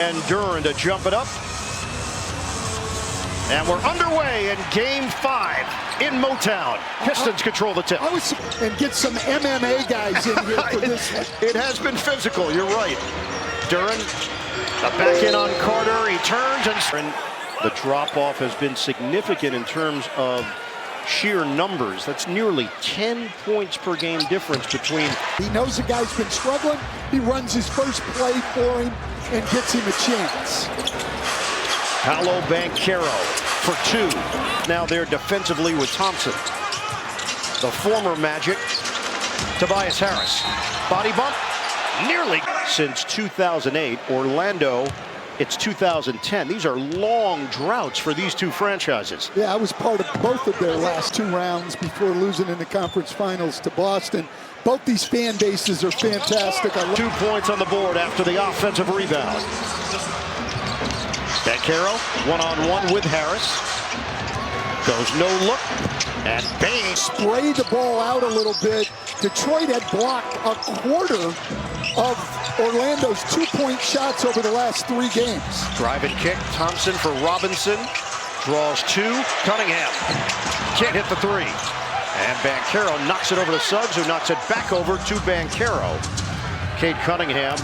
And Duran to jump it up. And we're underway in Game 5 in Motown. Pistons control the tip. And get some MMA guys in here for this. It has been physical, you're right. Duran, the back in on Carter, he turns and the drop-off has been significant in terms of sheer numbers. That's nearly 10 points per game difference between. He knows the guy's been struggling. He runs his first play for him and gets him a chance. Paolo Banchero for 2. Now they're defensively with Thompson. The former Magic, Tobias Harris. Body bump, nearly. Since 2008, Orlando, it's 2010. These are long droughts for these two franchises. Yeah, I was part of both of their last 2 rounds before losing in the conference finals to Boston. Both these fan bases are fantastic. 2 points on the board after the offensive rebound. Banchero, one-on-one with Harris. Goes no look, and Bane. Spray the ball out a little bit. Detroit had blocked a quarter of Orlando's 2-point shots over the last 3 games. Drive and kick, Thompson for Robinson. Draws 2, Cunningham. Can't hit the 3. And Banchero knocks it over to Suggs, who knocks it back over to Banchero. Cade Cunningham,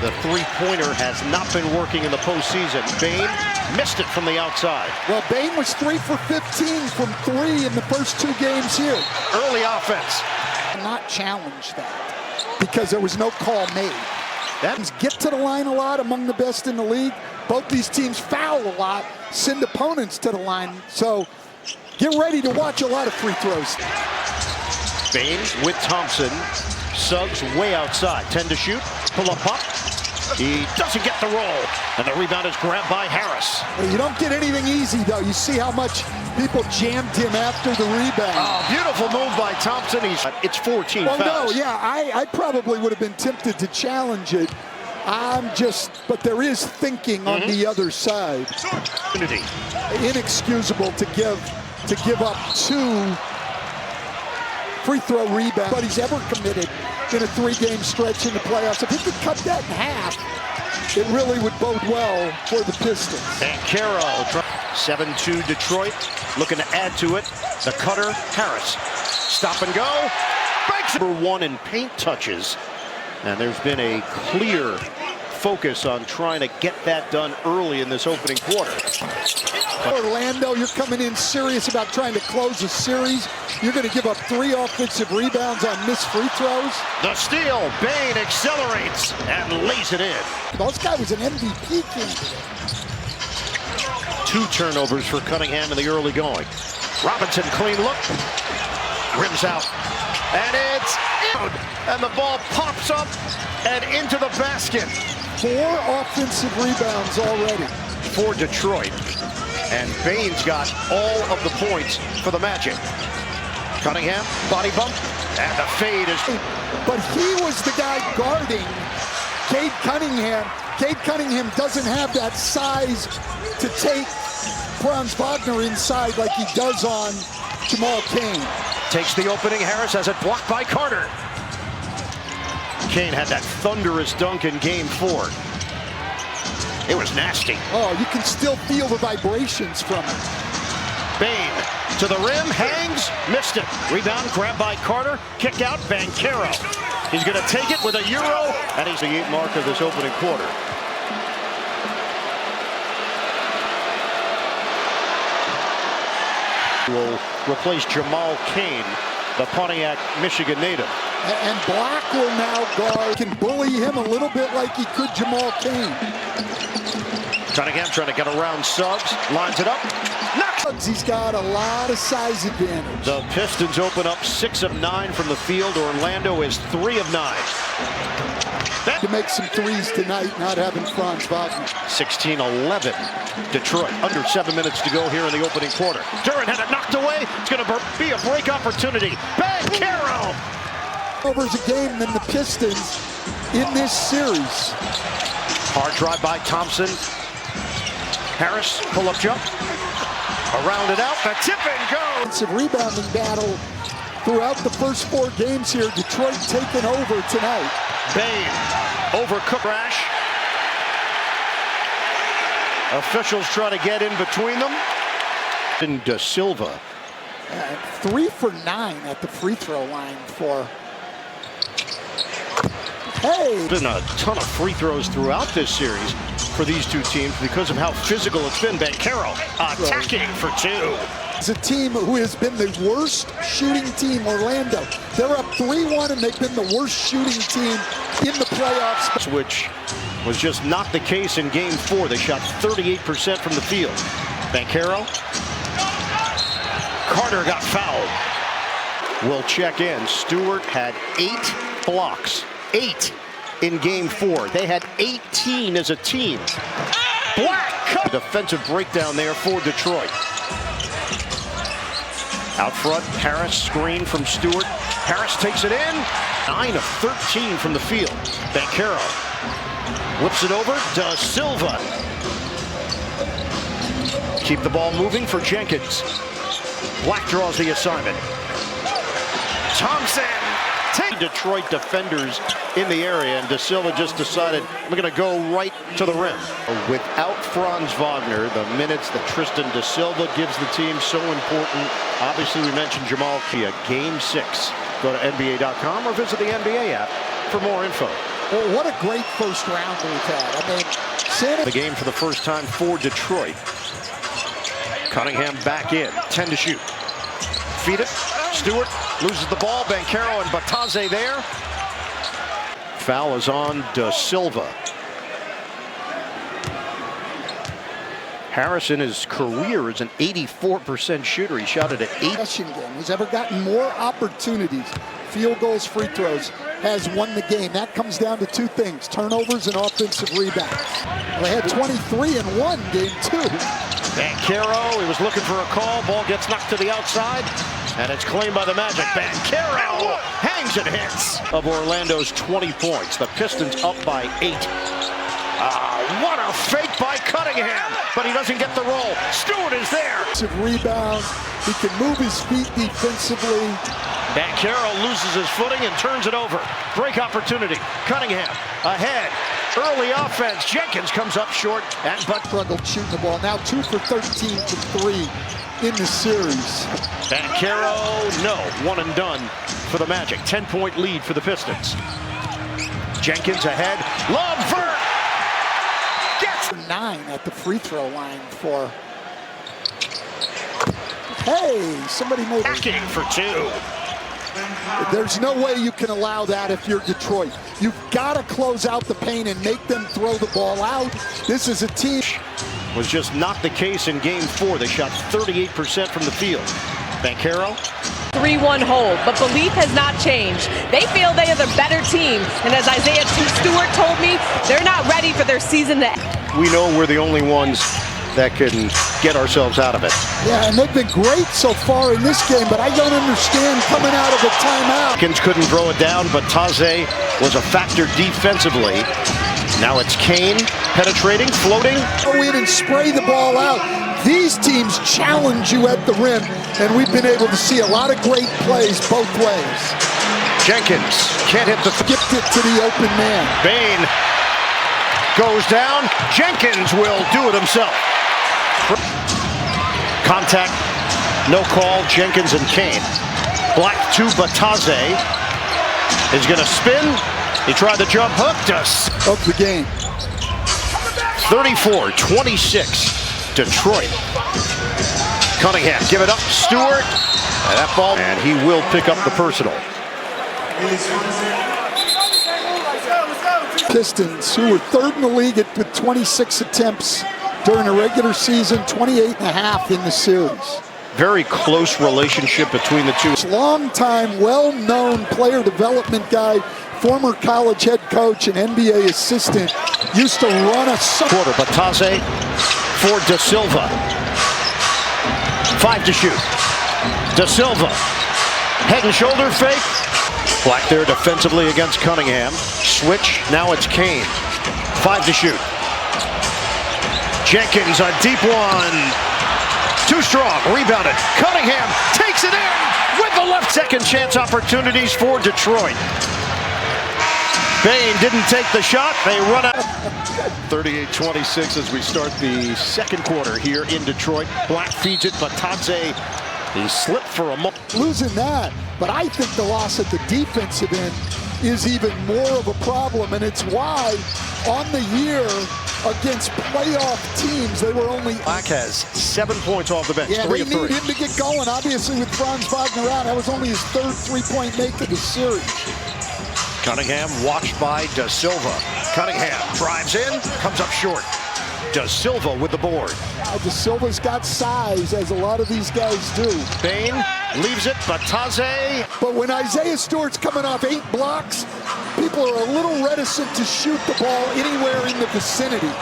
the 3-pointer has not been working in the postseason. Bane missed it from the outside. Well, Bane was 3 for 15 from 3 in the first 2 games here. Early offense. Not challenge that because there was no call made. That get to the line a lot, among the best in the league. Both these teams foul a lot, send opponents to the line. So get ready to watch a lot of free throws. Bane with Thompson. Suggs way outside. 10 to shoot. Pull up pop. He doesn't get the roll. And the rebound is grabbed by Harris. You don't get anything easy, though. You see how much people jammed him after the rebound. Oh, beautiful move by Thompson. It's 14 fouls. No, yeah, I probably would have been tempted to challenge it. But there is thinking on the other side. Inexcusable to give up 2 free throw rebounds, but he's ever committed in a 3-game stretch in the playoffs. If he could cut that in half, it really would bode well for the Pistons. Banchero, 7-2 Detroit, looking to add to it. The cutter, Harris. Stop and go. Breaks number 1 in paint touches. And there's been a clear focus on trying to get that done early in this opening quarter. Orlando, you're coming in serious about trying to close a series. You're going to give up 3 offensive rebounds on missed free throws. The steal, Bane accelerates and lays it in. This guy was an MVP candidate. 2 turnovers for Cunningham in the early going. Robinson, clean look. Rims out. And it's out. And the ball pops up and into the basket. 4 offensive rebounds already. For Detroit. And Bane's got all of the points for the Magic. Cunningham, body bump, and the fade is. But he was the guy guarding Cade Cunningham. Cade Cunningham doesn't have that size to take Franz Wagner inside like he does on Jamal Cain. Takes the opening, Harris has it blocked by Carter. Cain had that thunderous dunk in Game 4. It was nasty. Oh, you can still feel the vibrations from it. Bane to the rim, hangs, missed it. Rebound grabbed by Carter, kick out, Banchero. He's going to take it with a Euro, and he's the 8 mark of this opening quarter. Will replace Jamal Cain, the Pontiac, Michigan native. And Black will now guard, can bully him a little bit like he could Jamal Cain. Cunningham trying to get around Suggs, lines it up, knocks. He's got a lot of size advantage. The Pistons open up 6 of 9 from the field. Orlando is 3 of 9. To make some threes tonight, not having Franz Wagner. 16-11 Detroit. Under 7 minutes to go here in the opening quarter. Duran had it knocked away. It's going to be a break opportunity. Banchero! Overs a game than the Pistons in this series. Hard drive by Thompson. Harris, pull-up jump. Around it out, the tip and go. It's a rebounding battle throughout the first 4 games here. Detroit taking over tonight. Bane, overcooked. Rash. Officials try to get in between them. And De Silva. 3 for 9 at the free throw line for. Hey! Been a ton of free throws throughout this series for these two teams because of how physical it's been. Banchero attacking for 2. It's a team who has been the worst shooting team, Orlando. They're up 3-1 and they've been the worst shooting team in the playoffs. Which was just not the case in Game 4. They shot 38% from the field. Banchero. Carter got fouled. We'll check in. Stewart had 8 blocks. 8 in Game 4. They had 18 as a team. Black cut. Defensive breakdown there for Detroit. Out front, Harris screen from Stewart. Harris takes it in. 9 of 13 from the field. Banchero whips it over. De Silva. Keep the ball moving for Jenkins. Black draws the assignment. Thompson. Detroit defenders in the area, and De Silva just decided, I'm going to go right to the rim. Without Franz Wagner, the minutes that Tristan De Silva gives the team so important. Obviously, we mentioned Jamal Kia, Game 6. Go to NBA.com or visit the NBA app for more info. Well, what a great first round we've had. I mean, the game for the first time for Detroit. Cunningham back in, 10 to shoot. Feed it. Stewart loses the ball. Banchero and Bataze there. Foul is on De Silva. Harris in his career is an 84% shooter. He shot it at 8. He's ever gotten more opportunities. Field goals, free throws, has won the game. That comes down to 2 things: turnovers and offensive rebounds. They had 23 and 1 Game 2. Banchero, he was looking for a call. Ball gets knocked to the outside, and it's claimed by the Magic. Banchero hangs and hits. Of Orlando's 20 points. The Pistons up by 8. What a fake by Cunningham, but he doesn't get the roll. Stewart is there. Rebound. He can move his feet defensively. Banchero loses his footing and turns it over. Break opportunity. Cunningham ahead. Early offense. Jenkins comes up short and struggled shooting the ball. Now 2 for 13 from 3 in the series. Banchero, no, 1 and done for the Magic. 10-point lead for the Pistons. Jenkins ahead. Love 9 at the free throw line for. Hey, somebody made backing for 2. There's no way you can allow that if you're Detroit. You've got to close out the paint and make them throw the ball out. This is a team. Was just not the case in Game 4. They shot 38% from the field. Banchero. 3-1 hold, but belief has not changed. They feel they are the better team, and as Isaiah Stewart told me, they're not ready for their season to end. We know we're the only ones that can get ourselves out of it. Yeah, and they've been great so far in this game, but I don't understand coming out of a timeout. Jenkins couldn't throw it down, but Taze was a factor defensively. Now it's Kane penetrating, floating. Go in and spray the ball out. These teams challenge you at the rim, and we've been able to see a lot of great plays both ways. Jenkins can't hit the. Skipped it to the open man. Bain goes down. Jenkins will do it himself. Contact, no call. Jenkins and Kane. Black to Bataze. Is going to spin. He tried the jump hook. Of the game. 34-26. Detroit. Cunningham, give it up. Stewart. And that ball. And he will pick up the personal. Pistons, who were 3rd in the league with 26 attempts during the regular season, 28.5 in the series. Very close relationship between the two. Long-time, well-known player development guy, former college head coach and NBA assistant, used to run a quarter. Bataze for De Silva. 5 to shoot. De Silva. Head and shoulder fake. Black there defensively against Cunningham. Switch. Now it's Kane. 5 to shoot. Jenkins, a deep one. Too strong. Rebounded. Cunningham takes it in with the left. Second chance opportunities for Detroit. Bain didn't take the shot. They run out. 38-26 as we start the second quarter here in Detroit. Black feeds it, but Tadze, he slipped for a moment. Losing that, but I think the loss at the defensive end is even more of a problem, and it's why on the year against playoff teams, they were only... Black has 7 points off the bench, yeah, 3 they of 3. need him to get going. Obviously, with Franz Wagner out, that was only his third three-point make of the series. Cunningham watched by Da Silva. Cunningham drives in, comes up short. Da Silva with the board. Da Silva's got size, as a lot of these guys do. Bain leaves it, but Tadze. But when Isaiah Stewart's coming off 8 blocks, people are a little reticent to shoot the ball anywhere in the vicinity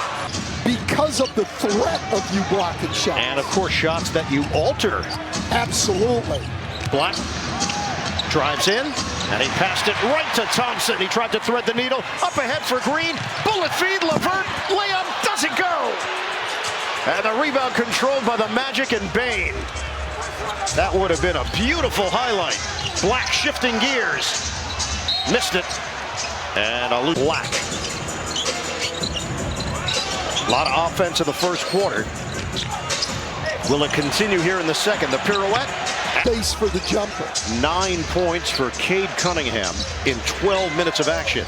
because of the threat of you blocking shots. And, of course, shots that you alter. Absolutely. Black drives in, and he passed it right to Thompson. He tried to thread the needle. Up ahead for Green. Bullet feed, Levert. Layup doesn't go. And the rebound controlled by the Magic and Bain. That would have been a beautiful highlight. Black shifting gears. Missed it. And a loose Black. A lot of offense in the first quarter. Will it continue here in the second? The pirouette. Base for the jumper. 9 points for Cade Cunningham in 12 minutes of action.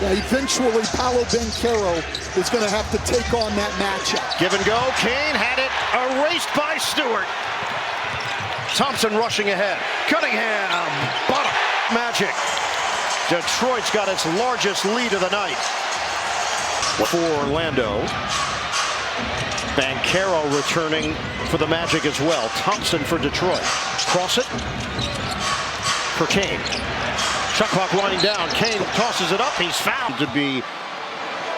Yeah, eventually Paolo Banchero is going to have to take on that matchup. Give and go. Kane had it erased by Stewart. Thompson rushing ahead. Cunningham. Bottom. Magic. Detroit's got its largest lead of the night. For Orlando. Banchero returning for the Magic as well. Thompson for Detroit. Cross it for Kane. Shot clock winding down. Kane tosses it up. He's fouled to be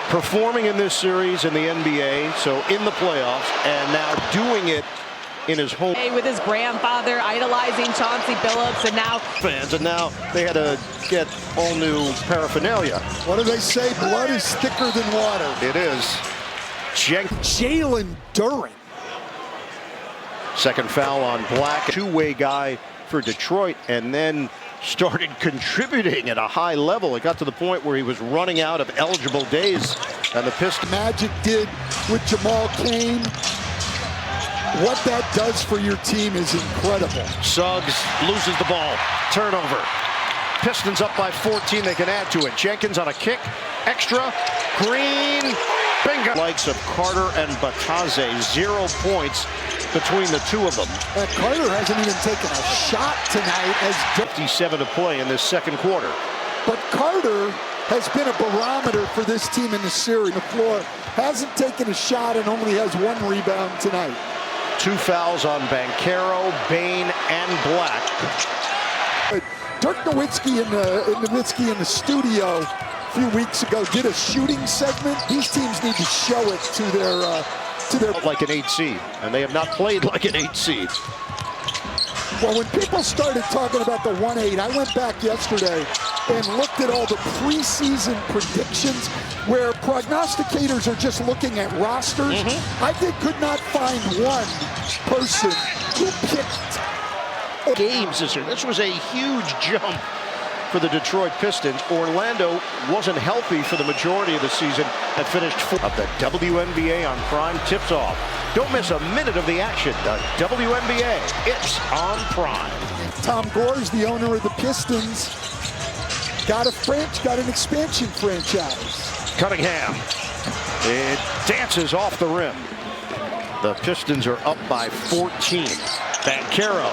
performing in this series in the NBA, so in the playoffs, and now doing it in his home. With his grandfather idolizing Chauncey Billups, and now fans, and now they had to get all new paraphernalia. What do they say? Blood is thicker than water. It is. Jalen Duren. Second foul on Black. Two-way guy for Detroit, and then started contributing at a high level. It got to the point where he was running out of eligible days, and the Pistons. Magic did with Jamal Cain. What that does for your team is incredible. Suggs loses the ball. Turnover. Pistons up by 14. They can add to it. Jenkins on a kick. Extra. Green. Bingo. Likes of Carter and Batadze. 0 points between the two of them. Carter hasn't even taken a shot tonight. 57 to play in this second quarter. But Carter has been a barometer for this team in the series. The floor hasn't taken a shot and only has 1 rebound tonight. 2 fouls on Banchero, Bain, and Black. Dirk Nowitzki in the studio a few weeks ago did a shooting segment. These teams need to show it to their like an 8 seed, and they have not played like an 8 seed. Well, when people started talking about the 1-8, I went back yesterday and looked at all the preseason predictions where prognosticators are just looking at rosters. I could not find one person who picked games this year. This was a huge jump for the Detroit Pistons. Orlando wasn't healthy for the majority of the season and finished 4th of the WNBA on Prime tips off. Don't miss a minute of the action. The WNBA, it's on Prime. Tom Gore's the owner of the Pistons. Got an expansion franchise. Cunningham. It dances off the rim. The Pistons are up by 14. Banchero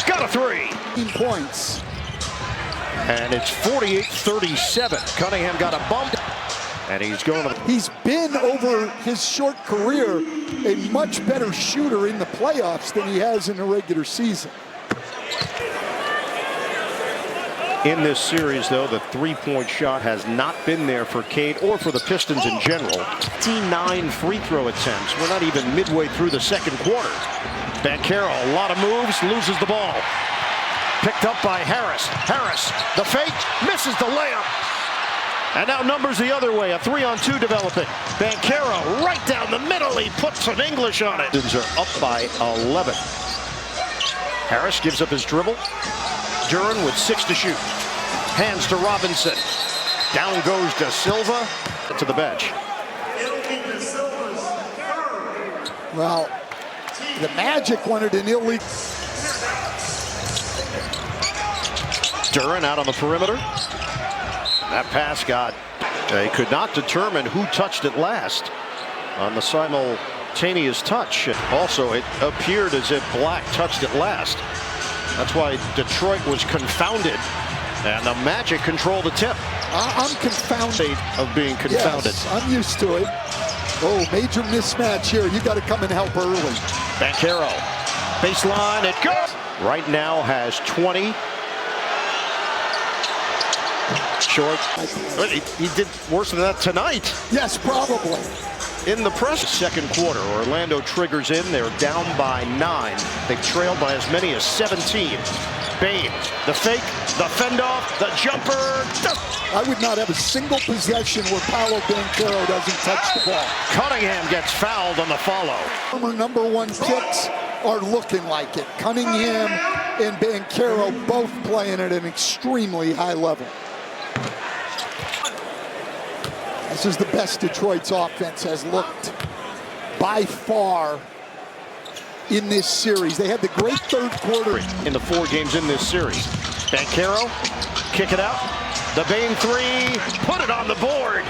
got a 3. 18 points. And it's 48-37. Cunningham got a bump. And he's going to... He's been, over his short career, a much better shooter in the playoffs than he has in the regular season. In this series, though, the three-point shot has not been there for Cade or for the Pistons in general. 59 free throw attempts. We're not even midway through the second quarter. Banchero, a lot of moves, loses the ball. Picked up by Harris. Harris, the fake, misses the layup. And now numbers the other way. A 3-on-2 developing. Banchero right down the middle. He puts some English on it. Pistons are up by 11. Harris gives up his dribble. Duren with 6 to shoot. Hands to Robinson. Down goes De Silva to the bench. Well, the Magic wanted an illegal. Duran out on the perimeter. That pass got, they could not determine who touched it last on the simultaneous touch. Also, it appeared as if Black touched it last. That's why Detroit was confounded, and the Magic controlled the tip. I'm confounded. Of being confounded. Yes, I'm used to it. Oh, major mismatch here. You got to come and help early. Banchero, baseline, it goes. Right now has 20. Short. He did worse than that tonight. Yes, probably. In the press, second quarter, Orlando triggers in. They're down by 9. They've trailed by as many as 17. Bane, the fake, the fend off, the jumper. I would not have a single possession where Paolo Banchero doesn't touch the ball. Cunningham gets fouled on the follow. Former #1 picks are looking like it. Cunningham and Banchero both playing at an extremely high level. This is the best Detroit's offense has looked by far in this series. They had the great third quarter. In the 4 games in this series. Banchero, kick it out. The Bane 3, put it on the board.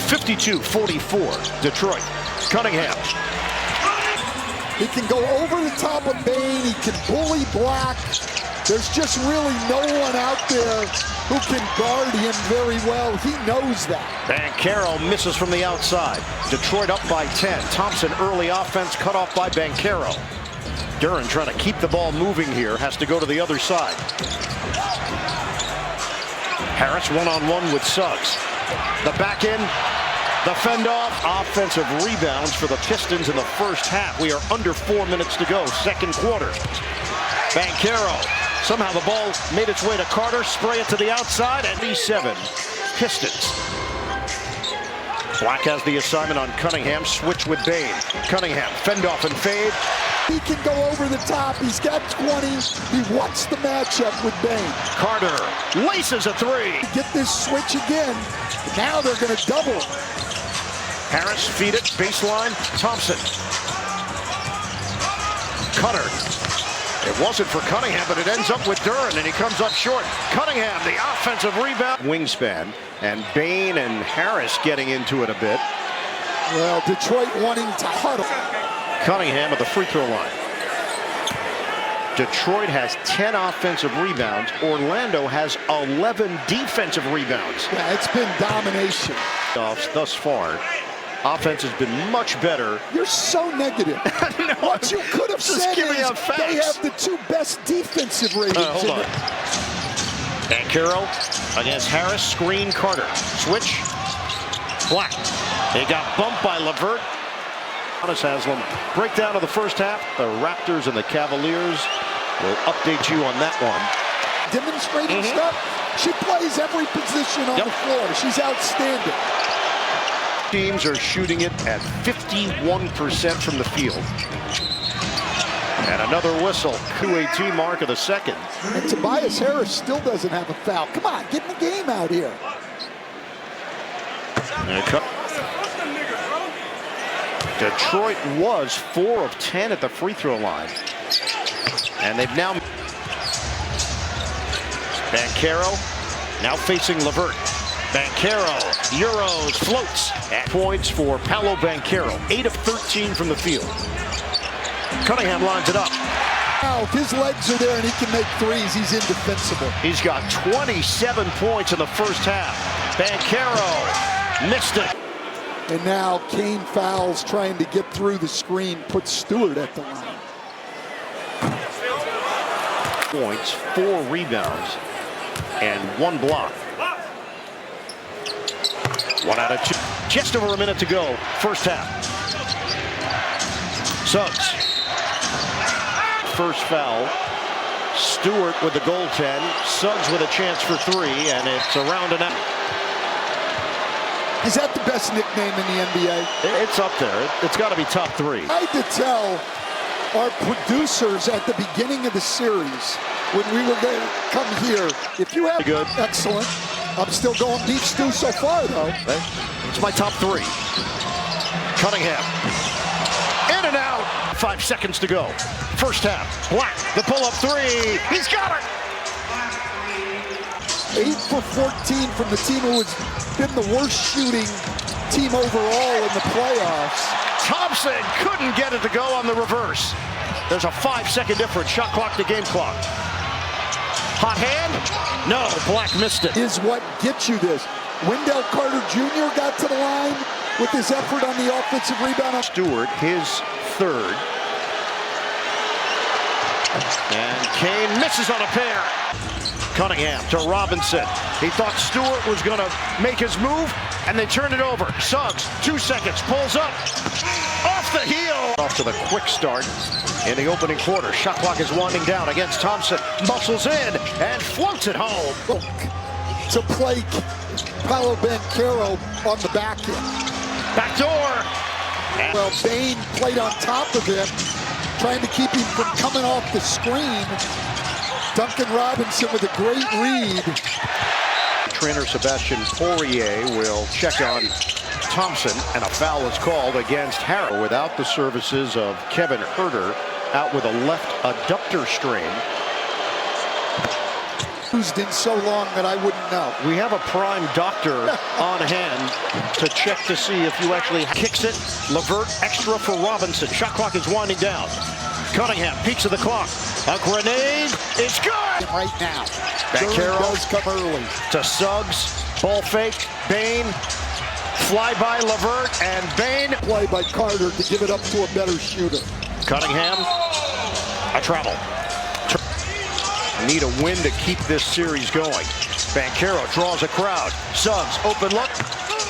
52-44, Detroit. Cunningham. He can go over the top of Bane. He can bully Black. There's just really no one out there who can guard him very well. He knows that. Banchero misses from the outside. Detroit up by 10. Thompson early offense cut off by Banchero. Duran trying to keep the ball moving here. Has to go to the other side. Harris one-on-one with Suggs. The back in. The fend off. Offensive rebounds for the Pistons in the first half. We are under 4 minutes to go. Second quarter. Banchero. Somehow the ball made its way to Carter. Spray it to the outside. At least 7. Pistons. Black has the assignment on Cunningham. Switch with Bane. Cunningham. Fend off and fade. He can go over the top. He's got 20. He wants the matchup with Bane. Carter laces a 3. Get this switch again. Now they're going to double. Harris feed it. Baseline. Thompson. Cutter. It wasn't for Cunningham, but it ends up with Duran, and he comes up short. Cunningham, the offensive rebound. Wingspan, and Bane and Harris getting into it a bit. Well, Detroit wanting to huddle. Cunningham at the free throw line. Detroit has 10 offensive rebounds. Orlando has 11 defensive rebounds. Yeah, it's been domination. Thus far. Offense has been much better. You're so negative. No, what you could have said is they have the 2 best defensive ratings. Hold on. Banchero against Harris. Screen Carter. Switch. Black. They got bumped by LeVert. Thomas Haslam. Breakdown of the first half. The Raptors and the Cavaliers. We'll update you on that one. Demonstrating stuff. She plays every position on the floor. She's outstanding. Teams are shooting it at 51% from the field. And another whistle. QAT mark of the second. And Tobias Harris still doesn't have a foul. Come on, get in the game out here. Detroit was 4 of 10 at the free throw line. And they've now... Banchero now facing LeVert. Banchero, Euros, floats. At points for Paolo Banchero. 8 of 13 from the field. Cunningham lines it up. Now, if his legs are there and he can make threes, he's indefensible. He's got 27 points in the first half. Banchero missed it. And now Kane fouls trying to get through the screen, puts Stewart at the line. Points, 4 rebounds, and 1 block. 1 out of 2. Just over a minute to go, first half. Suggs. First foul. Stewart with the goaltend. Suggs with a chance for 3, and it's around and out. Is that the best nickname in the NBA? It's up there. It's got to be top 3. I had to tell our producers at the beginning of the series when we were going to come here. If you have good, excellent. I'm still going beef stew so far, though. It's my top three. Cunningham. In and out. 5 seconds to go. First half. Black, the pull-up three. He's got it. 8 for 14 from the team who has been the worst shooting team overall in the playoffs. Thompson couldn't get it to go on the reverse. There's a 5-second difference. Shot clock to game clock. Hot hand? No, Black missed it. Is what gets you this. Wendell Carter Jr. got to the line with his effort on the offensive rebound. Stewart, his third. And Kane misses on a pair. Cunningham to Robinson. He thought Stewart was going to make his move, and they turned it over. Suggs, 2 seconds, pulls up. Off the heel. Off to the quick start in the opening quarter. Shot clock is winding down against Thompson. Muscles in and floats it home. To play Paolo Banchero on the back end. Back door. Well, Bane played on top of him, trying to keep him from coming off the screen. Duncan Robinson with a great read. Trainer Sebastian Poirier will check on Thompson, and a foul is called against Harrell without the services of Kevin Herter, out with a left adductor strain. Used in so long that I wouldn't know. We have a prime doctor on hand to check to see if you actually kicks it. Levert extra for Robinson. Shot clock is winding down. Cunningham peeks at the clock. A grenade. It's good. Right now. Banchero does come early. To Suggs. Ball fake. Bane. Fly by Levert and Bane. Play by Carter to give it up to a better shooter. Cunningham. A travel. Need a win to keep this series going. Banchero draws a crowd. Suggs, open look.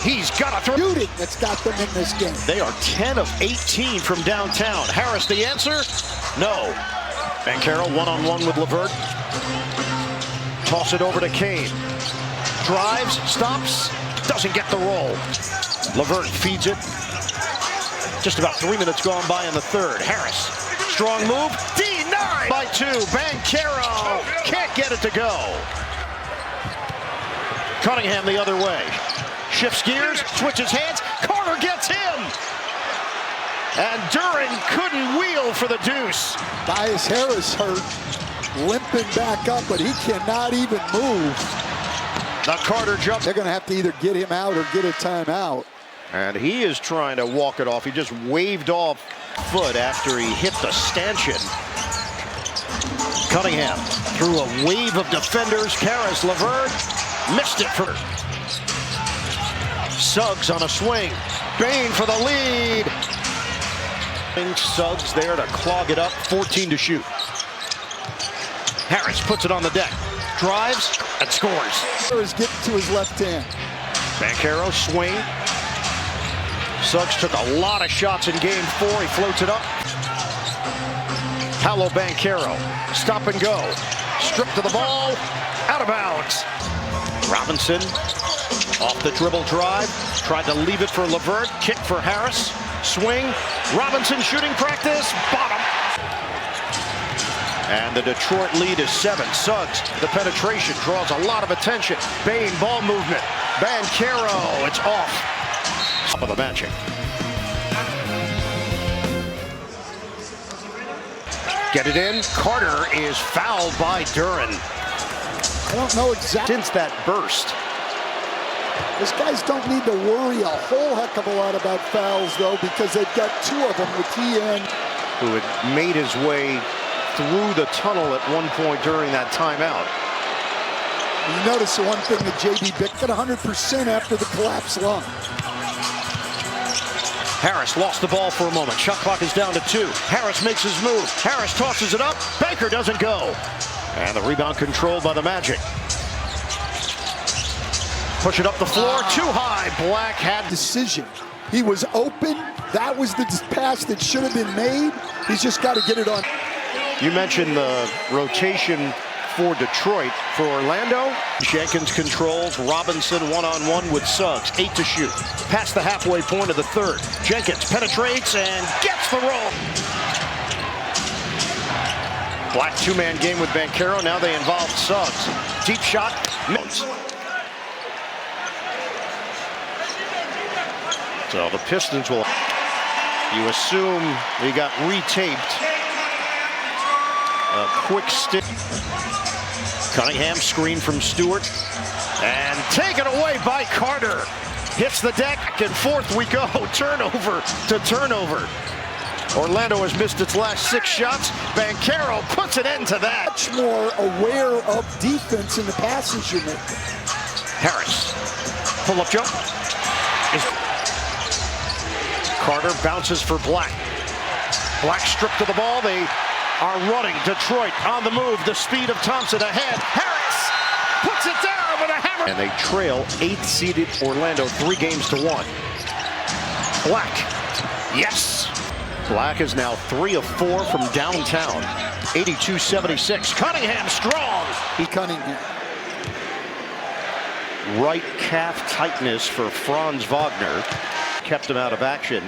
He's got a throw. Shooting that's got them in this game. They are 10 of 18 from downtown. Harris the answer? No. Banchero one-on-one with Levert. Toss it over to Kane. Drives, stops, doesn't get the roll. Levert feeds it. Just about 3 minutes gone by in the third. Harris, strong move. Denied by 2. Banchero can't get it to go. Cunningham the other way. Shifts gears, switches hands. Carter gets him. And Duren couldn't wheel for the deuce. Tobias Harris hurt, limping back up, but he cannot even move. The Carter jump. They're going to have to either get him out or get a timeout. And he is trying to walk it off. He just waved off foot after he hit the stanchion. Cunningham through a wave of defenders. Karis LeVert missed it for Suggs on a swing. Bane for the lead. Suggs there to clog it up. 14 to shoot. Harris puts it on the deck. Drives and scores. Harris getting to his left hand. Banchero swing. Suggs took a lot of shots in game 4. He floats it up. Paolo Banchero. Stop and go. Strip to the ball. Out of bounds. Robinson off the dribble drive. Tried to leave it for LeVert. Kick for Harris. Swing. Robinson shooting practice. Bottom. And the Detroit lead is 7. Suggs, the penetration, draws a lot of attention. Bane, ball movement. Banchero, it's off. Top of the Magic. Get it in. Carter is fouled by Duren. I don't know exactly. Since that burst. These guys don't need to worry a whole heck of a lot about fouls, though, because they've got 2 of them with TN. Who had made his way through the tunnel at one point during that timeout. You notice the one thing that J.B. Bick got 100% after the collapsed lung. Harris lost the ball for a moment. Shot clock is down to 2. Harris makes his move. Harris tosses it up. Baker doesn't go. And the rebound controlled by the Magic. Push it up the floor. Too high. Black had decision. He was open. That was the pass that should have been made. He's just got to get it on. You mentioned the rotation for Detroit. For Orlando, Jenkins controls. Robinson one-on-one with Suggs. 8 to shoot. Past the halfway point of the third. Jenkins penetrates and gets the roll. Black two-man game with Banchero. Now they involve Suggs. Deep shot. So the Pistons will, you assume they got retaped. A quick stick. Cunningham screen from Stewart. And taken away by Carter. Hits the deck, and forth we go. Turnover to turnover. Orlando has missed its last 6 shots. Banchero puts an end to that. Much more aware of defense in the passes you make. Harris, pull-up jump. Carter bounces for Black. Black stripped to the ball. They are running. Detroit on the move. The speed of Thompson ahead. Harris puts it down with a hammer. And they trail 8th-seeded Orlando 3-1. Black, yes. Black is now 3 of 4 from downtown. 82-76. Cunningham strong. Cunningham. Right calf tightness for Franz Wagner. Kept him out of action.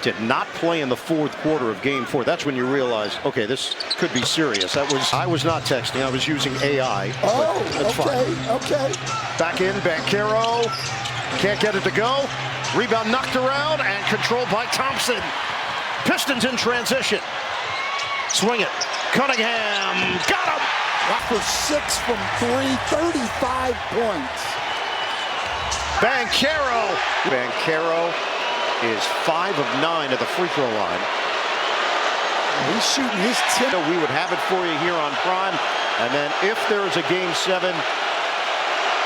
Did not play in the 4th quarter of game 4. That's when you realize, okay, this could be serious. I was not texting. I was using AI. Oh, that's okay, fine. Okay. Back in, Banchero. Can't get it to go. Rebound knocked around and controlled by Thompson. Pistons in transition. Swing it. Cunningham got him. For 6 from 3, 35 points. Banchero is 5 of 9 at the free throw line. He's shooting his tip. We would have it for you here on Prime. And then if there is a game 7,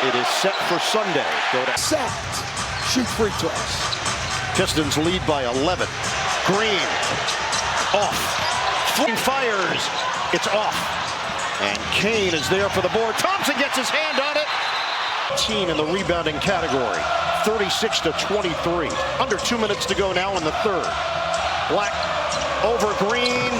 it is set for Sunday. Go to set. Shoot free throws. Pistons lead by 11. Green off. Fires. It's off. And Kane is there for the board. Thompson gets his hand on it. Team in the rebounding category. 36-23. Under 2 minutes to go now in the 3rd. Black over Green.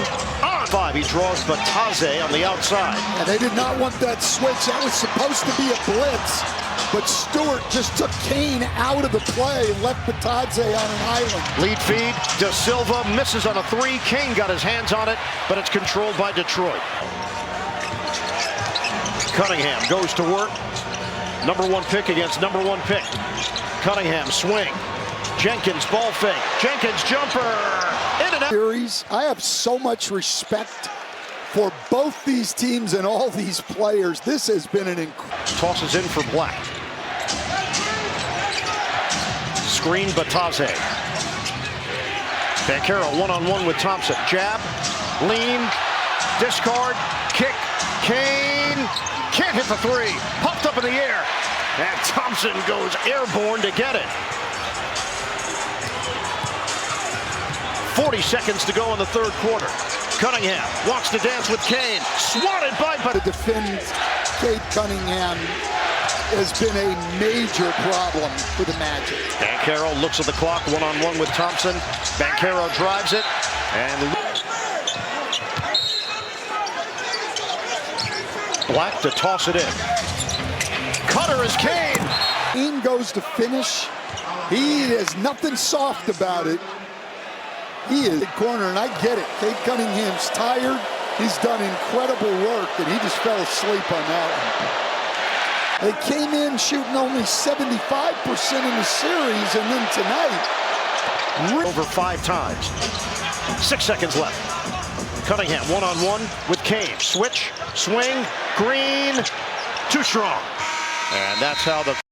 On 5. He draws Bataze on the outside. And they did not want that switch. That was supposed to be a blitz. But Stewart just took Kane out of the play and left Bataze on an island. Lead feed. De Silva misses on a 3. Kane got his hands on it, but it's controlled by Detroit. Cunningham goes to work. Number 1 pick against number 1 pick. Cunningham swing. Jenkins ball fake. Jenkins jumper. In and out. Series. I have so much respect for both these teams and all these players. This has been an incredible. Tosses in for Black. Screen Bataze. Banchero one-on-one with Thompson. Jab. Lean. Discard. Kick. Kane. Can't hit the 3. Popped up in the air. And Thompson goes airborne to get it. 40 seconds to go in the 3rd quarter. Cunningham wants to dance with Kane. Swatted by... To defend Cade Cunningham has been a major problem for the Magic. Banchero looks at the clock, one-on-one with Thompson. Banchero drives it. And Black to toss it in. Cutter is Kane. Kane goes to finish. He has nothing soft about it. He is in the corner, and I get it. Cade Cunningham's tired. He's done incredible work, and he just fell asleep on that one. They came in shooting only 75% in the series, and then tonight... Over 5 times. 6 seconds left. Cunningham one-on-one with Kane. Switch, swing, Green, too strong. And that's how the